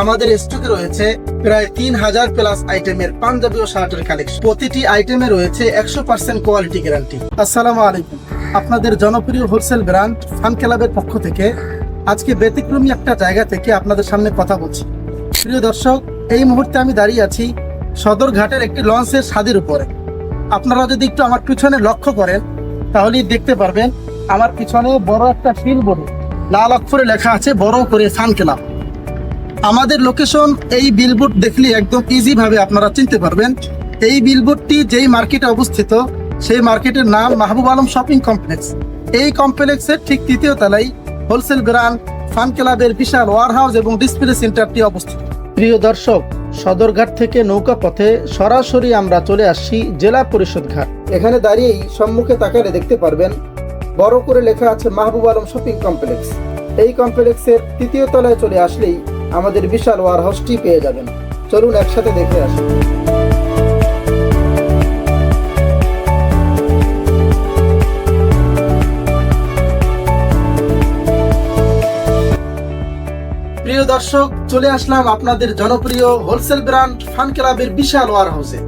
আমাদের স্টকে রয়েছে প্রায় 3000 প্লাস আইটেমের পাঞ্জাবি ও শার্টের কালেকশন। প্রতিটি আইটেমে রয়েছে 100% কোয়ালিটি গ্যারান্টি। আসসালামু আলাইকুম। আপনাদের জনপ্রিয় হোলসেল ব্র্যান্ড ফান ক্লাবের পক্ষ থেকে আজকে ব্যতিক্রমী একটা জায়গা থেকে আপনাদের সামনে কথা বলছি। প্রিয় দর্শক, এই মুহূর্তে আমি দাঁড়িয়ে আছি সদরঘাটের একটি লঞ্চের ছাদের উপরে। আপনারা যদি একটু আমার পিছনে লক্ষ্য করেন তাহলেই দেখতে পারবেন আমার পিছনে বড় একটা বিলবোর্ড লাল অক্ষরে লেখা আছে বড় করে ফান ক্লাব। আমাদের লোকেশন এই বিলবোর্ড দেখলে একদম ইজি ভাবে আপনারা চিনতে পারবেন। এই বিলবোর্ডটি যেই মার্কেটে অবস্থিত সেই মার্কেটের নাম মাহবুব আলম শপিং কমপ্লেক্স। এই কমপ্লেক্সের ঠিক তৃতীয় তলায় হোলসেল ব্র্যান্ড ফান ক্লাবের বিশাল ওয়ারহাউস এবং ডিসপ্লে সেন্টারটি অবস্থিত। প্রিয় দর্শক, সদরঘাট থেকে নৌকা পথে সরাসরি আমরা চলে আসছি জেলা পরিষদ ঘাট। এখানে দাঁড়িয়েই সম্মুখে তাকালে দেখতে পারবেন বড় করে লেখা আছে মাহবুব আলম শপিং কমপ্লেক্স। এই কমপ্লেক্সের তৃতীয় তলায় চলে আসলেই আমাদের বিশাল ওয়ারহাউসটি পেয়ে যাবেন। চলুন একসাথে দেখে আসি। প্রিয় দর্শক, চলে আসলাম আপনাদের জনপ্রিয় হোলসেল ব্র্যান্ড ফান ক্লাবের বিশাল ওয়ারহাউসে।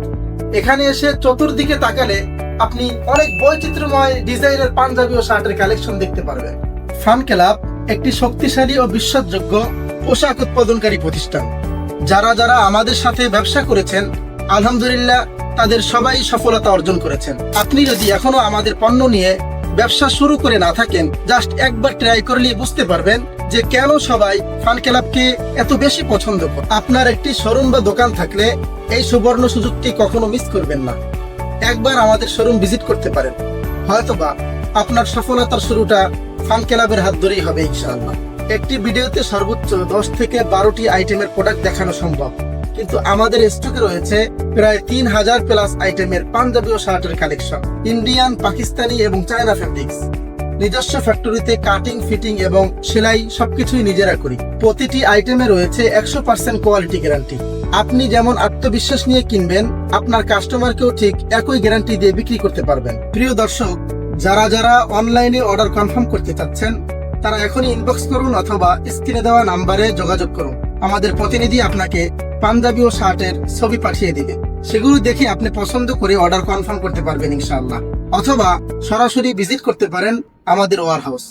এখানে এসে চতুর্দিকে তাকালে আপনি অনেক বৈচিত্র্যময় ডিজাইনের পাঞ্জাবি ও শার্টের কালেকশন দেখতে পারবেন। ফান ক্লাব একটি শক্তিশালী ও বিশ্বাসযোগ্য পোশাক উৎপাদনকারী প্রতিষ্ঠান। যারা যারা আমাদের সাথে ব্যবসা করেছেন আলহামদুলিল্লাহ তাদের সবাই সফলতা অর্জন করেছেন। আপনি যদি এখনো আমাদের পণ্য নিয়ে ব্যবসা শুরু করে না থাকেন, জাস্ট একবার ট্রাই করলে বুঝতে পারবেন যে কেন সবাই ফান ক্লাবকে এত বেশি পছন্দ করে। আপনার একটি শোরুম বা দোকান থাকলে এই সুবর্ণ সুযোগটি কখনো মিস করবেন না। একবার আমাদের শোরুম ভিজিট করতে পারেন, হয়তোবা আপনার সফলতার শুরুটা ফান ক্লাবের হাত ধরেই হবে ইনশাআল্লাহ। একটি ভিডিওতে সর্বোচ্চ 10 থেকে 12টি আইটেমের প্রোডাক্ট দেখানো সম্ভব, কিন্তু আমাদের স্টকে রয়েছে প্রায় 3000 প্লাস আইটেমের পাঞ্জাবি ও শার্টের কালেকশন। ইন্ডিয়ান, পাকিস্তানি এবং চায়না ফ্যাব্রিক্স। নিজস্ব ফ্যাক্টরিতে কাটিং, ফিটিং এবং সেলাই সবকিছুই নিজেরা করি। প্রতিটি আইটেমে রয়েছে 100% কোয়ালিটি গ্যারান্টি। আপনি যেমন আত্মবিশ্বাস নিয়ে কিনবেন, আপনার কাস্টমারকেও ঠিক একই গ্যারান্টি দিয়ে বিক্রি করতে পারবেন। প্রিয় দর্শক, যারা যারা অনলাইনে অর্ডার কনফার্ম করতে চাচ্ছেন তারা এখনই ইনবক্স করুন অথবা স্ক্রিনে দেওয়া নাম্বারে যোগাযোগ করুন। আমাদের প্রতিনিধি আপনাকে পাঞ্জাবি ও শার্টের ছবি পাঠিয়ে দিবে। সেগুলো দেখে আপনি পছন্দ করে অর্ডার কনফার্ম করতে পারবেন ইনশাআল্লাহ, অথবা সরাসরি ভিজিট করতে পারেন আমাদের ওয়ারহাউস।